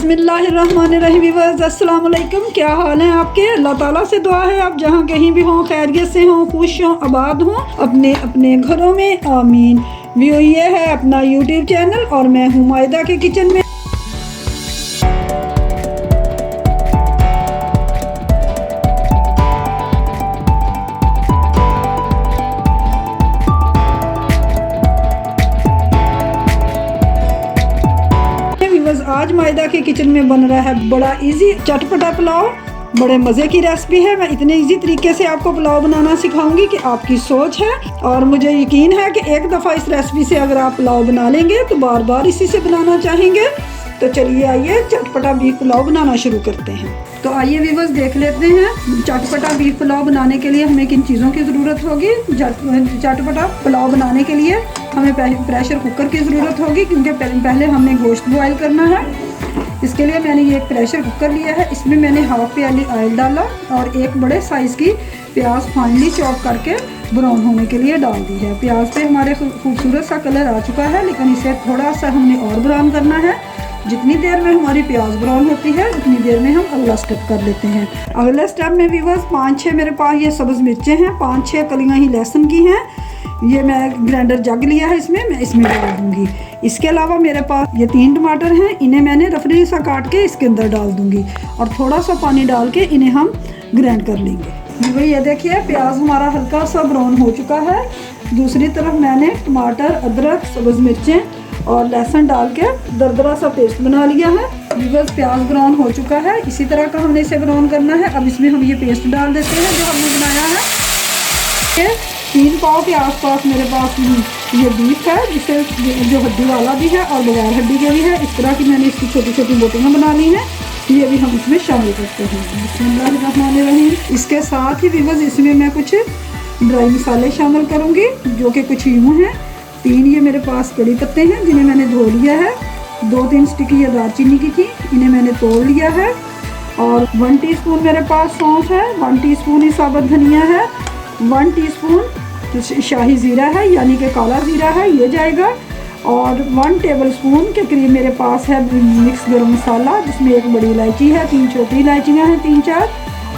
बिस्मिल्लाहिर्रहमानिर्रहीम व्यूअर्स, अस्सलाम वालेकुम। क्या हाल है आपके? अल्लाह ताला से दुआ है आप जहाँ कहीं भी हों खैरियत से हों, खुश हों, आबाद हों अपने अपने घरों में, आमीन। व्यू ये है अपना यूट्यूब चैनल और मैं हूँ मायदा के किचन में। आज मायदा के किचन में बन रहा है बड़ा इजी चटपटा पुलाव। बड़े मज़े की रेसिपी है। मैं इतने इजी तरीके से आपको पुलाव बनाना सिखाऊंगी कि आपकी सोच है, और मुझे यकीन है कि एक दफ़ा इस रेसिपी से अगर आप पुलाव बना लेंगे तो बार बार इसी से बनाना चाहेंगे। तो चलिए आइए चटपटा बीफ पुलाव बनाना शुरू करते हैं। तो आइए व्यूअर्स देख लेते हैं चटपटा बीफ पुलाव बनाने के लिए हमें किन चीज़ों की ज़रूरत होगी। चटपटा पुलाव बनाने के लिए हमें प्रेशर कुकर की ज़रूरत होगी, क्योंकि पहले हमने गोश्त बॉयल करना है। इसके लिए मैंने ये एक प्रेशर कुकर लिया है। इसमें मैंने हाफ प्याली ऑयल डाला और एक बड़े साइज़ की प्याज फाइनली चॉप करके ब्राउन होने के लिए डाल दी है। प्याज पे हमारे खूबसूरत सा कलर आ चुका है, लेकिन इसे थोड़ा सा हमने और ब्राउन करना है। जितनी देर में हमारी प्याज ब्राउन होती है उतनी देर में हम अगला स्टेप कर लेते हैं। अगले स्टेप में व्यूअर्स 5-6 मेरे पास ये सब्ज़ मिर्चें हैं, 5-6 कलियाँ ही लहसुन की हैं। ये मैं ग्राइंडर जग लिया है, मैं इसमें डाल दूँगी। इसके अलावा मेरे पास ये 3 टमाटर हैं, इन्हें मैंने रफली सा काट के इसके अंदर डाल दूँगी और थोड़ा सा पानी डाल के इन्हें हम ग्राइंड कर लेंगे। ये देखिए प्याज हमारा हल्का सा ब्राउन हो चुका है। दूसरी तरफ मैंने टमाटर, अदरक, सब्ज़ मिर्चें और लहसुन डाल के दरदरा सा पेस्ट बना लिया है। बस प्याज ब्राउन हो चुका है, इसी तरह का हमने इसे ब्राउन करना है। अब इसमें हम ये पेस्ट डाल देते हैं जो हमने बनाया है। 3 पाव के आसपास मेरे पास ये बीफ है, जिसे जो हड्डी वाला भी है और बगैर हड्डी के भी है। इस तरह की मैंने इसकी छोटी छोटी बोटियाँ बना ली हैं। ये भी हम इसमें शामिल करते हैं। बिस्मिल्लाहिर्रहमानिर्रहीम। इसके साथ ही व्यूअर्स इसमें मैं कुछ ड्राई मसाले शामिल करूँगी, जो कि कुछ यूँ हैं। 3 ये मेरे पास कड़ी पत्ते हैं जिन्हें मैंने धो लिया है। 2-3 स्टिकी ये दालचीनी की थी, इन्हें मैंने तोड़ लिया है। और 1 टीस्पून मेरे पास सौंफ है, 1 टीस्पून ही साबुत धनिया है, 1 टीस्पून शाही ज़ीरा है यानी कि काला ज़ीरा है, ये जाएगा। और 1 टेबलस्पून के करीब मेरे पास है मिक्स गरम मसाला, जिसमें 1 बड़ी इलायची है, 3 छोटी इलायचियाँ हैं, 3-4,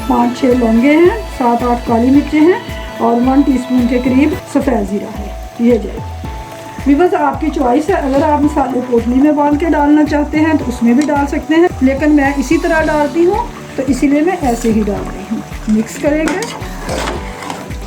5-6 लौंगे हैं, 7-8 काली मिर्चें हैं और 1 टीस्पून के करीब सफ़ेद ज़ीरा है, ये जाएगा। व्यूअर्स आपकी चॉइस है, अगर आप मसाले पोटली में बांध के डालना चाहते हैं तो उसमें भी डाल सकते हैं, लेकिन मैं इसी तरह डालती हूँ तो इसीलिए मैं ऐसे ही डाल रही हूँ। मिक्स करेंगे।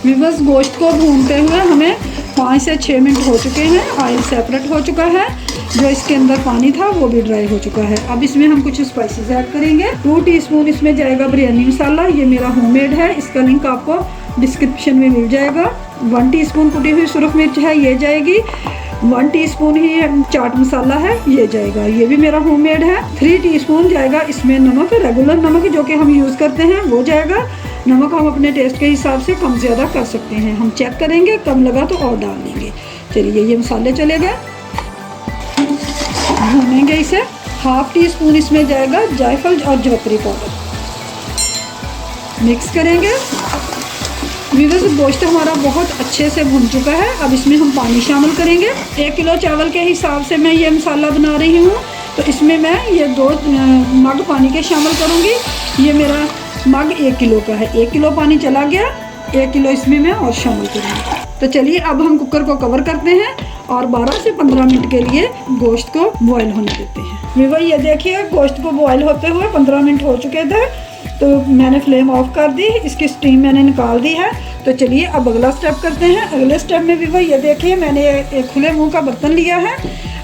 व्यूअर्स गोश्त को भूनते हुए हमें 5 से 6 मिनट हो चुके हैं। ऑयल सेपरेट हो चुका है, जो इसके अंदर पानी था वो भी ड्राई हो चुका है। अब इसमें हम कुछ स्पाइसेस ऐड करेंगे। 2 टीस्पून इसमें जाएगा बिरयानी मसाला, ये मेरा होममेड है, इसका लिंक आपको डिस्क्रिप्शन में मिल जाएगा। 1 टीस्पून कुटी हुई सुरख मिर्च है, ये जाएगी। 1 टीस्पून ही चाट मसाला है, ये जाएगा, ये भी मेरा होममेड है। 3 टीस्पून जाएगा इसमें नमक, रेगुलर नमक जो कि हम यूज़ करते हैं वो जाएगा। नमक हम अपने टेस्ट के हिसाब से कम ज़्यादा कर सकते हैं, हम चेक करेंगे, कम लगा तो और डाल देंगे। चलिए ये मसाले चले गए, भूनेंगे इसे। 1/2 टीस्पून इसमें जाएगा जायफल और जावित्री पाउडर, मिक्स करेंगे। व्यूअर्स गोश्त हमारा बहुत अच्छे से भुन चुका है। अब इसमें हम पानी शामिल करेंगे। 1 किलो चावल के हिसाब से मैं ये मसाला बना रही हूँ, तो इसमें मैं ये 2 मग पानी के शामिल करूँगी। ये मेरा मग 1 किलो का है, 1 किलो पानी चला गया, 1 किलो इसमें मैं और शामिल करूँगी। तो चलिए अब हम कुकर को कवर करते हैं और 12 से 15 मिनट के लिए गोश्त को बॉयल होने देते हैं। व्यूअर ये देखिए गोश्त को बॉयल होते हुए 15 मिनट हो चुके थे, तो मैंने फ्लेम ऑफ कर दी, इसकी स्टीम मैंने निकाल दी है। तो चलिए अब अगला स्टेप करते हैं। अगले स्टेप में व्यूअर ये देखिए मैंने एक खुले मुंह का बर्तन लिया है।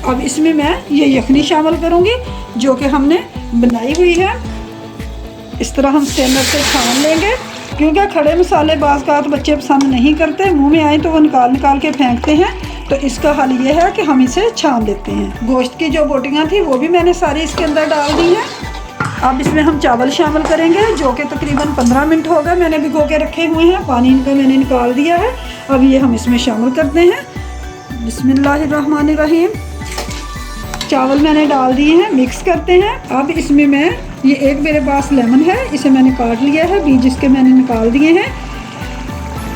अब इसमें मैं ये यखनी शामिल करूँगी जो कि हमने बनाई हुई है। इस तरह हम स्ट्रेनर से छान लेंगे, क्योंकि खड़े मसाले बाज़ का बच्चे पसंद नहीं करते, मुंह में आए तो वो निकाल के फेंकते हैं। तो इसका हल ये है कि हम इसे छान देते हैं। गोश्त की जो बोटियाँ थी वो भी मैंने सारी इसके अंदर डाल दी हैं। अब इसमें हम चावल शामिल करेंगे, जो कि तकरीबन 15 मिनट हो गए मैंने भिगो के रखे हुए हैं, पानी इनका मैंने निकाल दिया है। अब ये हम इसमें शामिल करते हैं। बिस्मिल्लाहिर्रहमानिर्रहीम। चावल मैंने डाल दिए हैं, मिक्स करते हैं। अब इसमें मैं ये एक मेरे पास लेमन है, इसे मैंने काट लिया है, बीज इसके मैंने निकाल दिए हैं।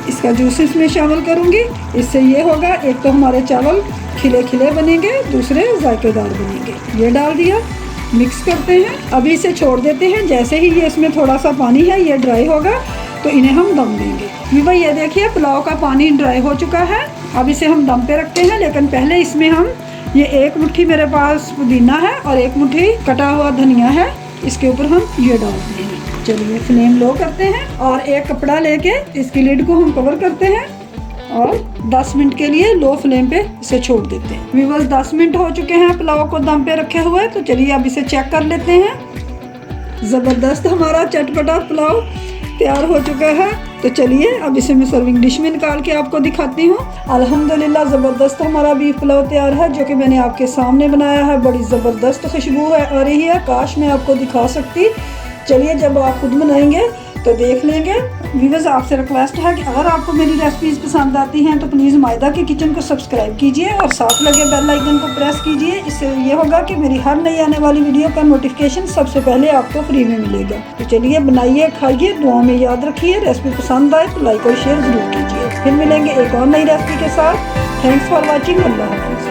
इसका जूस इसमें शामिल करूँगी। इससे ये होगा, एक तो हमारे चावल खिले खिले बनेंगे, दूसरे जायकेदार बनेंगे। ये डाल दिया। मिक्स करते हैं। अभी इसे छोड़ देते हैं। जैसे ही ये इसमें थोड़ा सा पानी है ये ड्राई होगा तो इन्हें हम दम देंगे। वीवर ये देखिए पुलाव का पानी ड्राई हो चुका है। अब इसे हम दम पे रखते हैं, लेकिन पहले इसमें हम ये 1 मुट्ठी मेरे पास पुदीना है और 1 मुट्ठी कटा हुआ धनिया है, इसके ऊपर हम ये डालते हैं। चलिए फ्लेम लो करते हैं और एक कपड़ा लेके इसकी लिड को हम कवर करते हैं और 10 मिनट के लिए लो फ्लेम पे इसे छोड़ देते हैं। वीवर्स 10 मिनट हो चुके हैं पुलाव को दम पे रखे हुए, तो चलिए अब इसे चेक कर लेते हैं। ज़बरदस्त हमारा चटपटा पुलाव तैयार हो चुका है। तो चलिए अब इसे मैं सर्विंग डिश में निकाल के आपको दिखाती हूँ। अल्हम्दुलिल्लाह ज़बरदस्त हमारा बीफ पुलाव तैयार है, जो कि मैंने आपके सामने बनाया है। बड़ी ज़बरदस्त खुशबू है आ रही है, काश मैं आपको दिखा सकती। चलिए जब आप खुद बनाएंगे तो देख लेंगे। व्यूअर्स आपसे रिक्वेस्ट है कि अगर आपको मेरी रेसिपीज़ पसंद आती हैं तो प्लीज़ मायदा के किचन को सब्सक्राइब कीजिए और साथ लगे बेल आइकन को प्रेस कीजिए। इससे ये होगा कि मेरी हर नई आने वाली वीडियो का नोटिफिकेशन सबसे पहले आपको फ्री में मिलेगा। तो चलिए बनाइए, खाइए, दुआ में याद रखिए। रेसिपी पसंद आए तो लाइक और शेयर ज़रूर कीजिए। फिर मिलेंगे एक और नई रेसिपी के साथ। Thanks for watching. अल्लाह हाफ़िज़।